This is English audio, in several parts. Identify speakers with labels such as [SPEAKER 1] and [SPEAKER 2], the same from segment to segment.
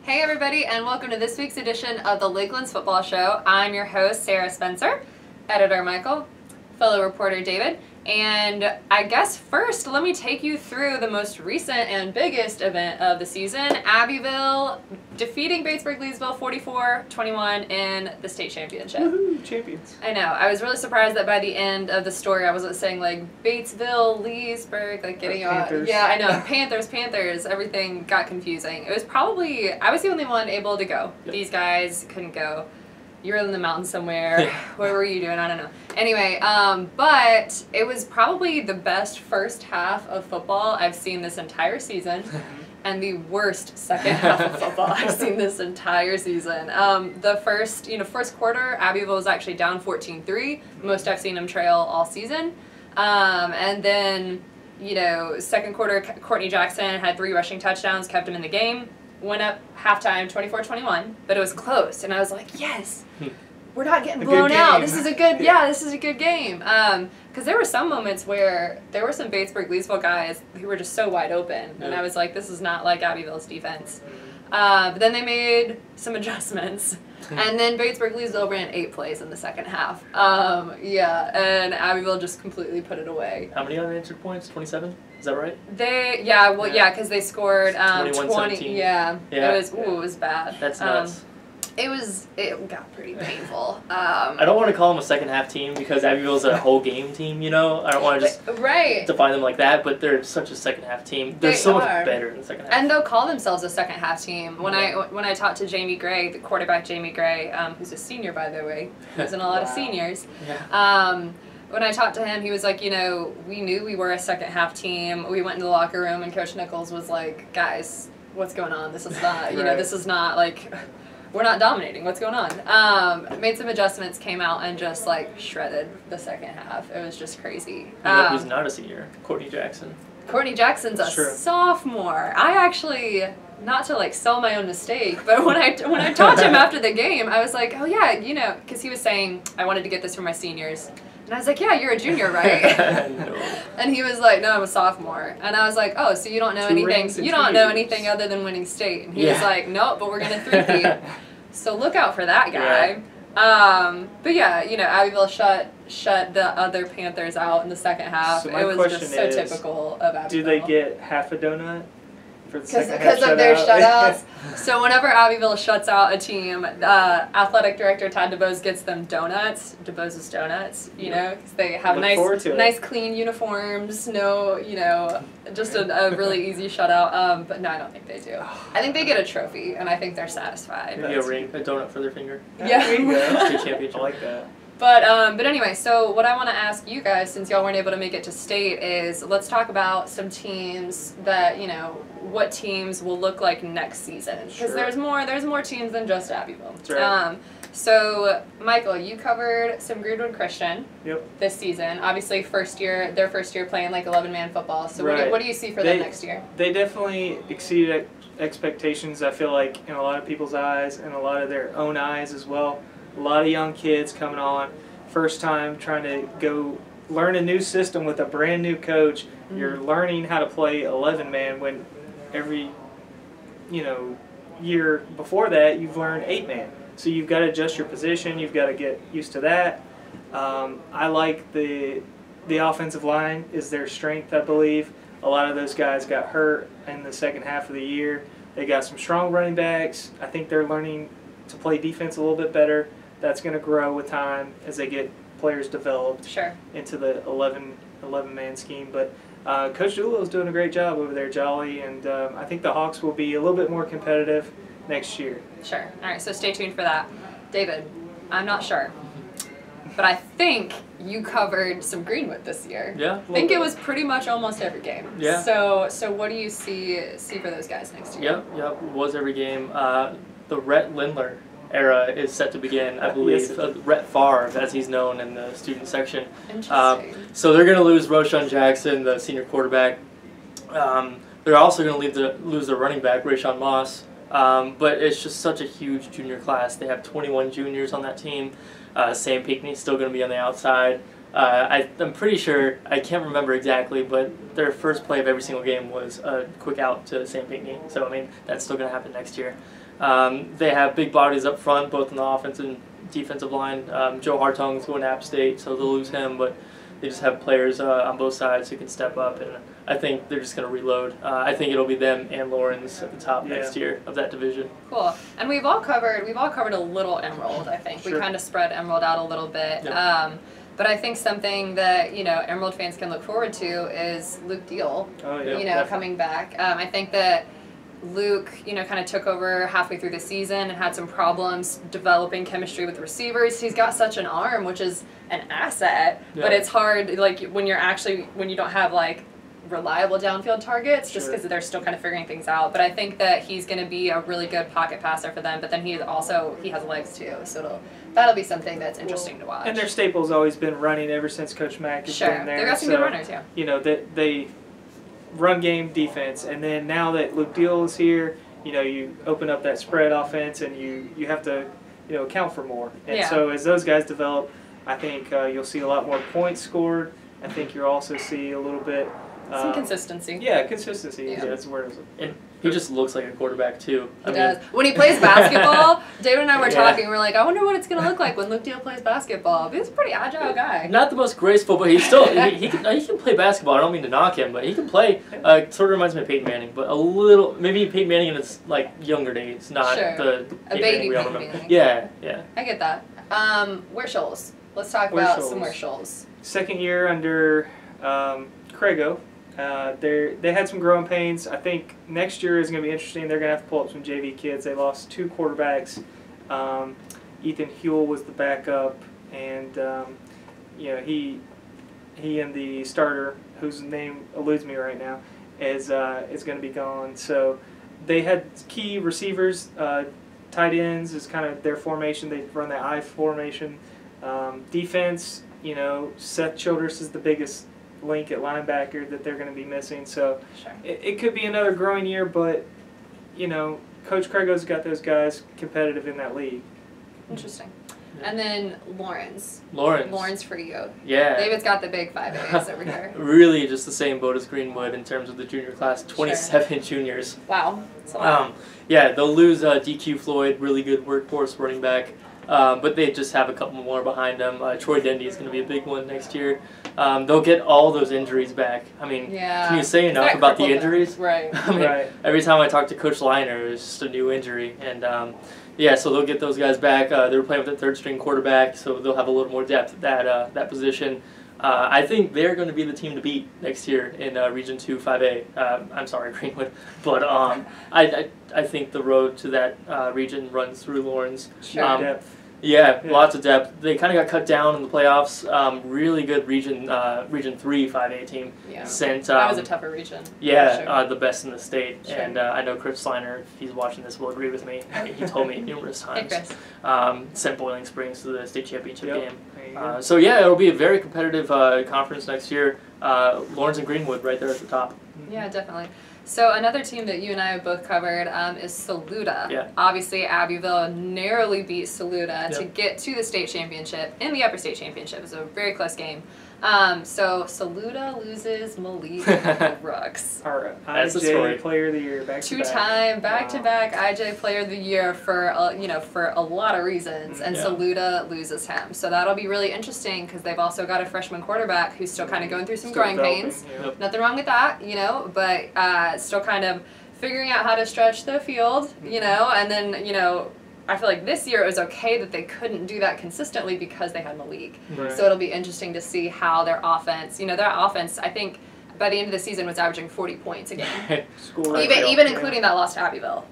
[SPEAKER 1] Hey everybody, and welcome to this week's edition of the Lakelands Football Show. I'm your host, Sarah Spencer, editor Michael, fellow reporter David, and I guess first let me take you through the most recent and biggest event of the season, Abbeville defeating Batesburg-Leesville 44-21 in the state championship.
[SPEAKER 2] Woohoo, champions.
[SPEAKER 1] I know, I was really surprised that by the end of the story I wasn't saying like Batesville, Leesburg, like getting out. Yeah, I know, Panthers, everything got confusing. It was probably, I was the only one able to go. Yep. These guys couldn't go. You were in the mountains somewhere. What were you doing? I don't know. Anyway, but it was probably the best first half of football I've seen this entire season, and the worst second half of football I've seen this entire season. The first quarter, Abbeville was actually down 14-3. Most I've seen them trail all season. And then, second quarter, Courtney Jackson had 3 rushing touchdowns, kept him in the game. Went up halftime 24-21, but it was close, and I was like, yes, we're not getting blown out. This is a good, this is a good game. Because there were some moments where there were some Batesburg-Leesville guys who were just so wide open, and I was like, this is not like Abbeville's defense. But then they made some adjustments, and then Batesburg-Leesville ran 8 plays in the second half. And Abbeville just completely put it away.
[SPEAKER 3] How many unanswered points? 27? Is that right?
[SPEAKER 1] Because they scored
[SPEAKER 3] 20.
[SPEAKER 1] It was bad.
[SPEAKER 3] That's nuts.
[SPEAKER 1] It got pretty painful.
[SPEAKER 3] I don't want to call them a second half team because Abbeville's a whole game team, I don't want to just define them like that, but they're such a second half team. They're so much better in the second half.
[SPEAKER 1] And they'll call themselves a second half team. When I talked to Jamie Gray, the quarterback Jamie Gray, who's a senior by the way, who's in a lot of seniors. Yeah. When I talked to him, he was like, we knew we were a second half team. We went into the locker room and Coach Nichols was like, guys, what's going on? This is not, this is not like, we're not dominating. What's going on? Made some adjustments, came out and just like shredded the second half. It was just crazy.
[SPEAKER 3] Who's not a senior? Courtney Jackson.
[SPEAKER 1] Courtney Jackson's a sophomore. I actually, not to like sell my own mistake, but when I talked to him after the game, I was like, oh yeah, because he was saying I wanted to get this for my seniors. And I was like, yeah, you're a junior, right? No. And he was like, no, I'm a sophomore. And I was like, oh, so you don't know anything. You don't know anything other than winning state. And he was like, nope, but we're going to 3-peat. So look out for that guy. Yeah. But yeah, Abbeville shut the other Panthers out in the second half. So it was just so typical of Abbeville.
[SPEAKER 2] Do they get half a donut?
[SPEAKER 1] Because of their shutouts. So whenever Abbeville shuts out a team, athletic director Todd DeBose gets them donuts, DeBose's donuts, because they have nice clean uniforms, just a really easy shutout. But no, I don't think they do. I think they get a trophy, and I think they're satisfied.
[SPEAKER 3] Maybe a ring, a donut for their finger.
[SPEAKER 1] Yeah.
[SPEAKER 2] There you go.
[SPEAKER 3] State championship.
[SPEAKER 2] I like that.
[SPEAKER 1] But anyway, so what I want to ask you guys, since y'all weren't able to make it to state, is let's talk about some teams that, what teams will look like next season. Because there's more teams than just Abbeville.
[SPEAKER 2] That's right.
[SPEAKER 1] So, Michael, you covered some Greenwood Christian this season. Obviously, their first year playing like 11-man football. So what do you see for them next year?
[SPEAKER 2] They definitely exceeded expectations, I feel like, in a lot of people's eyes and a lot of their own eyes as well. A lot of young kids coming on, first time trying to go learn a new system with a brand new coach. Mm-hmm. You're learning how to play 11-man when every, year before that you've learned 8-man. So you've got to adjust your position. You've got to get used to that. I like the offensive line is their strength, I believe. A lot of those guys got hurt in the second half of the year. They got some strong running backs. I think they're learning to play defense a little bit better. That's going to grow with time as they get players developed into the 11-man scheme. But Coach Doolittle is doing a great job over there, Jolly, and I think the Hawks will be a little bit more competitive next year.
[SPEAKER 1] Sure. All right, so stay tuned for that. David, I'm not sure, but I think you covered some Greenwood this year.
[SPEAKER 3] Yeah.
[SPEAKER 1] I think it was pretty much almost every game.
[SPEAKER 3] Yeah.
[SPEAKER 1] So what do you see for those guys next year?
[SPEAKER 3] Yep, it was every game. The Rhett Lindler era is set to begin, I believe. Rhett Favre, as he's known in the student section.
[SPEAKER 1] Interesting.
[SPEAKER 3] So they're going to lose Roshan Jackson, the senior quarterback. They're also going to lose their running back, Rayshawn Moss. But it's just such a huge junior class. They have 21 juniors on that team. Sam Pinckney's still going to be on the outside. I'm pretty sure, I can't remember exactly, but their first play of every single game was a quick out to St. Pinckney. So, I mean, that's still going to happen next year. They have big bodies up front, both on the offense and defensive line. Joe Hartong's going to App State, so they'll lose him, but they just have players on both sides who can step up, and I think they're just going to reload. I think it'll be them and Lawrence at the top next year of that division.
[SPEAKER 1] Cool. And we've all covered a little Emerald, I think. Sure. We kind of spread Emerald out a little bit. Yep. But I think something that, Emerald fans can look forward to is Luke Deal, coming back. I think that Luke, kind of took over halfway through the season and had some problems developing chemistry with receivers. He's got such an arm, which is an asset, but it's hard, when you don't have, reliable downfield targets, just because they're still kind of figuring things out. But I think that he's going to be a really good pocket passer for them, but then he has legs too, so that'll be something that's interesting to watch.
[SPEAKER 2] And their staple's always been running ever since Coach Mack has been there.
[SPEAKER 1] They've got some good runners,
[SPEAKER 2] they run game defense, and then now that Luke Deal is here, you open up that spread offense, and you have to account for more. And so as those guys develop, I think you'll see a lot more points scored. I think you'll also see a little bit
[SPEAKER 1] some consistency.
[SPEAKER 2] Yeah, consistency. Yeah. That's where
[SPEAKER 3] and he just looks like a quarterback too.
[SPEAKER 1] He does. When he plays basketball, David and I were talking. We're like, I wonder what it's going to look like when Luke Deal plays basketball. He's a pretty agile guy.
[SPEAKER 3] Not the most graceful, but he's still he can play basketball. I don't mean to knock him, but he can play. Sort of reminds me of Peyton Manning, but a little maybe Peyton Manning in his younger days, not the
[SPEAKER 1] a baby Peyton Manning.
[SPEAKER 3] Yeah. I
[SPEAKER 1] get that. Where Scholes? Let's talk about some Where Scholes.
[SPEAKER 2] Second year under Crago. They had some growing pains. I think next year is going to be interesting. They're going to have to pull up some JV kids. They lost 2 quarterbacks. Ethan Huell was the backup, and he and the starter, whose name eludes me right now, is going to be gone. So they had key receivers. Tight ends is kind of their formation. They run that I formation. Defense, Seth Childress is the biggest link at linebacker that they're going to be missing. So it could be another growing year, but, Coach Crago's got those guys competitive in that league.
[SPEAKER 1] Interesting. And then Lawrence for you.
[SPEAKER 3] Yeah.
[SPEAKER 1] David's got the big 5As over here.
[SPEAKER 3] Really just the same boat as Greenwood in terms of the junior class. 27 juniors.
[SPEAKER 1] Wow. That's a lot.
[SPEAKER 3] They'll lose DQ Floyd, really good workhorse running back. But they just have a couple more behind them. Troy Dendy is going to be a big one next year. They'll get all those injuries back. I mean, can you say enough about the injuries?
[SPEAKER 1] Right.
[SPEAKER 3] Every time I talk to Coach Liner, it's just a new injury. And so they'll get those guys back. They were playing with a third-string quarterback, so they'll have a little more depth at that position. I think they're going to be the team to beat next year in Region 2 5A. I'm sorry, Greenwood. But I think the road to that region runs through Lawrence.
[SPEAKER 2] Depth.
[SPEAKER 3] Yeah, lots of depth. They kind of got cut down in the playoffs. Really good Region 3 5A team.
[SPEAKER 1] Yeah,
[SPEAKER 3] sent,
[SPEAKER 1] that was a tougher region.
[SPEAKER 3] Yeah, the best in the state.
[SPEAKER 1] Sure.
[SPEAKER 3] And I know Chris Sliner, if he's watching this, will agree with me. He told me numerous times.
[SPEAKER 1] Hey, Chris.
[SPEAKER 3] Sent Boiling Springs to the state championship game. It'll be a very competitive conference next year. Lawrence and Greenwood right there at the top.
[SPEAKER 1] Yeah, definitely. So another team that you and I have both covered is Saluda.
[SPEAKER 3] Yeah.
[SPEAKER 1] Obviously, Abbeville narrowly beat Saluda to get to the state championship. In the upper state championship. It was a very close game. So Saluda loses Malik Brooks.
[SPEAKER 2] Our IJ Player of the Year,
[SPEAKER 1] back-to-back. Back-to-back IJ Player of the Year for a lot of reasons, and Saluda loses him. So that'll be really interesting because they've also got a freshman quarterback who's still kind of going through some growing pains.
[SPEAKER 2] Yep.
[SPEAKER 1] Nothing wrong with that, but still kind of figuring out how to stretch the field, and then I feel like this year it was okay that they couldn't do that consistently because they had Malik.
[SPEAKER 2] Right.
[SPEAKER 1] So it'll be interesting to see how their offense, I think by the end of the season was averaging 40 points a game. even including that loss to Abbeville.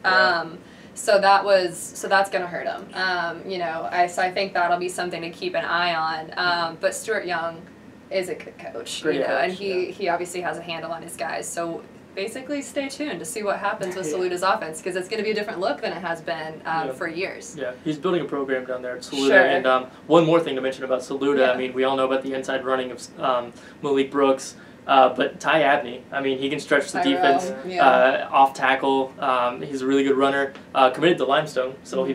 [SPEAKER 1] So that's going to hurt them. So I think that'll be something to keep an eye on. But Stuart Young is a good coach, and he obviously has a handle on his guys. So basically stay tuned to see what happens with Saluda's offense because it's going to be a different look than it has been for years.
[SPEAKER 3] Yeah, he's building a program down there at Saluda. Sure. And one more thing to mention about Saluda, I mean, we all know about the inside running of Malik Brooks, but Ty Abney, I mean, he can stretch the defense off tackle. He's a really good runner. Committed to Limestone, so he'll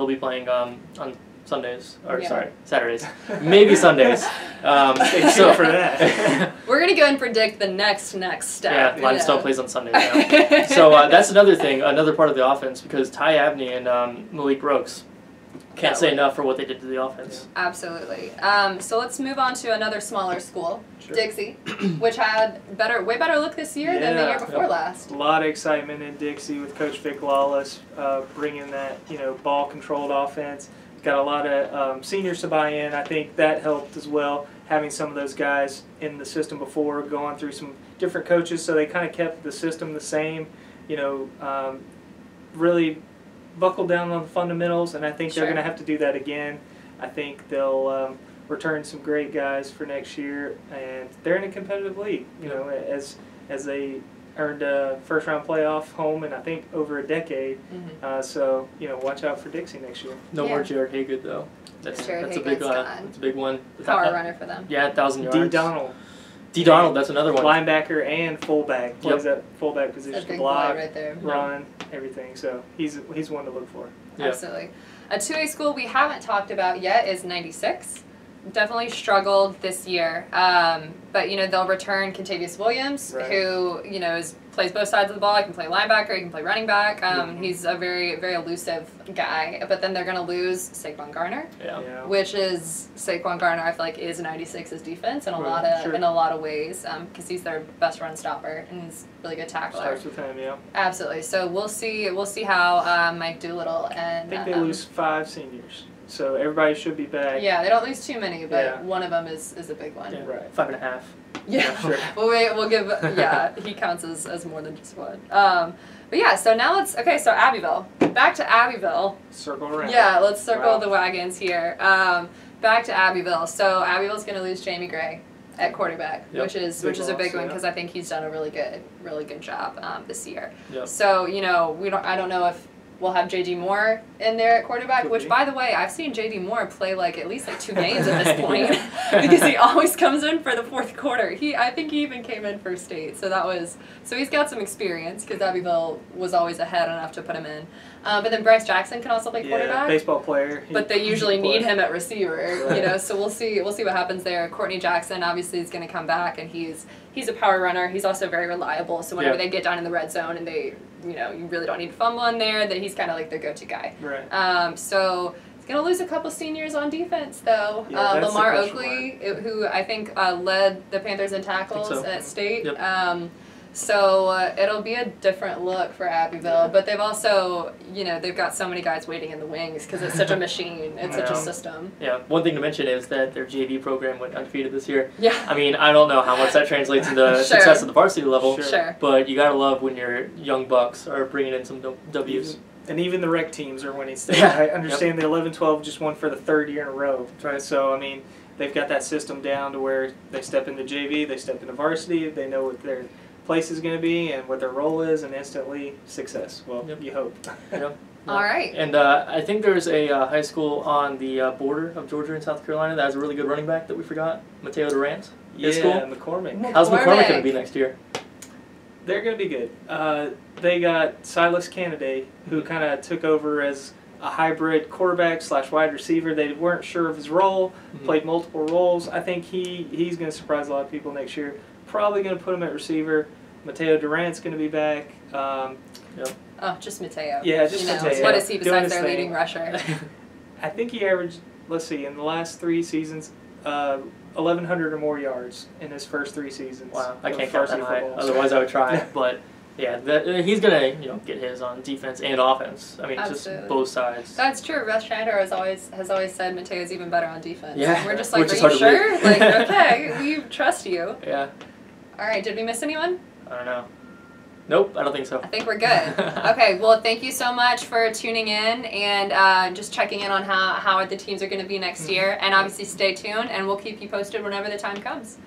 [SPEAKER 3] be playing on Sundays. Or sorry, Saturdays. Maybe Sundays.
[SPEAKER 2] So for that.
[SPEAKER 1] We're going to go and predict the next step.
[SPEAKER 3] Yeah, Limestone plays on Sundays now. So that's another thing, another part of the offense, because Ty Abney and Malik Brooks can't say enough for what they did to the offense.
[SPEAKER 1] Absolutely. So let's move on to another smaller school,
[SPEAKER 2] Sure.
[SPEAKER 1] Dixie, which had way better look this year than the year before last.
[SPEAKER 2] A lot of excitement in Dixie with Coach Vic Lawless bringing that ball-controlled offense. Got a lot of seniors to buy in. I think that helped as well, having some of those guys in the system before, going through some different coaches, so they kind of kept the system the same. Really buckled down on the fundamentals, and I think they're going to have to do that again. I think they'll return some great guys for next year, and they're in a competitive league. As they earned a first-round playoff home in I think over a decade. So watch out for Dixie next year.
[SPEAKER 3] No more Jared Haygood though. That's a big that's a big one.
[SPEAKER 1] Power runner for them.
[SPEAKER 3] Yeah, 1,000 yards.
[SPEAKER 2] D.
[SPEAKER 3] Donald, that's another one.
[SPEAKER 2] Linebacker and fullback. Plays that fullback position to block,
[SPEAKER 1] right there.
[SPEAKER 2] run, everything. So he's one to look for.
[SPEAKER 1] Absolutely. A 2A school we haven't talked about yet is 96. Definitely struggled this year, but they'll return Contavious Williams, who plays both sides of the ball. He can play linebacker, he can play running back. He's a very elusive guy. But then they're going to lose Saquon Garner, which is Saquon Garner. I feel like is 96's defense in a lot of ways, because he's their best run stopper and he's a really good tackler.
[SPEAKER 2] Starts with him,
[SPEAKER 1] Absolutely. So we'll see how Mike Doolittle and
[SPEAKER 2] I think they lose 5 seniors. So everybody should be back.
[SPEAKER 1] Yeah, they don't lose too many, but one of them is a big one.
[SPEAKER 3] Yeah, right. 5.5.
[SPEAKER 1] Yeah,
[SPEAKER 2] sure.
[SPEAKER 1] We'll give. He counts as more than just one. But yeah, so now so Abbeville. Back to Abbeville.
[SPEAKER 2] Circle around.
[SPEAKER 1] Yeah, let's circle the wagons here. Back to Abbeville. So Abbeville's going to lose Jamie Gray at quarterback, which is a big one because I think he's done a really good job this year. So I don't know if we'll have J.D. Moore in there at quarterback, which, by the way, I've seen J.D. Moore play at least 2 games at this point because he always comes in for the fourth quarter. I think he even came in for state, so he's got some experience because Abbeville was always ahead enough to put him in. But then Bryce Jackson can also play quarterback.
[SPEAKER 2] Baseball player.
[SPEAKER 1] But they usually need him at receiver, so we'll see what happens there. Courtney Jackson obviously is going to come back, and he's a power runner. He's also very reliable. So whenever they get down in the red zone and they, you really don't need to fumble in there, that he's kind of like their go-to guy.
[SPEAKER 2] Right.
[SPEAKER 1] So he's going to lose a couple seniors on defense, though. Lamar Oakley, who I think led the Panthers in tackles at state. So it'll be a different look for Abbeville, but they've also, they've got so many guys waiting in the wings because it's such a machine. It's such a system.
[SPEAKER 3] Yeah, one thing to mention is that their JV program went undefeated this year.
[SPEAKER 1] Yeah.
[SPEAKER 3] I mean, I don't know how much that translates into success at the varsity level, but you got to love when your young Bucks are bringing in some W's.
[SPEAKER 2] And even the rec teams are winning state. I understand the 11-12 just won for the 3rd year in a row. Right. So, I mean, they've got that system down to where they step into JV, they step into varsity, they know what their place is going to be and what their role is, and instantly success. Well, you hope.
[SPEAKER 1] All right.
[SPEAKER 3] And I think there's a high school on the border of Georgia and South Carolina that has a really good running back that we forgot, Mateo Durant.
[SPEAKER 2] McCormick.
[SPEAKER 3] How's McCormick going to be next year?
[SPEAKER 2] They're going to be good. They got Silas Canaday, who kind of took over as a hybrid quarterback / wide receiver. They weren't sure of his role, played multiple roles. I think he's going to surprise a lot of people next year. Probably going to put him at receiver. Mateo Durant's going to be back.
[SPEAKER 1] Oh, just Mateo.
[SPEAKER 2] Yeah, just Mateo.
[SPEAKER 1] What is he besides their leading rusher?
[SPEAKER 2] I think he averaged, in the last 3 seasons, 1,100 or more yards in his first 3 seasons.
[SPEAKER 3] Wow, I can't count that high. Otherwise, I would try. But yeah, he's gonna get his on defense and offense. I mean, just both sides.
[SPEAKER 1] That's true. Russ Schneider has always said Mateo's even better on defense.
[SPEAKER 3] Yeah,
[SPEAKER 1] and we're just like, are you sure? Okay, we trust you.
[SPEAKER 3] Yeah.
[SPEAKER 1] All right, did we miss anyone?
[SPEAKER 3] I don't know. Nope, I don't think so.
[SPEAKER 1] I think we're good. Okay, well, thank you so much for tuning in and just checking in on how the teams are going to be next year. And obviously stay tuned, and we'll keep you posted whenever the time comes.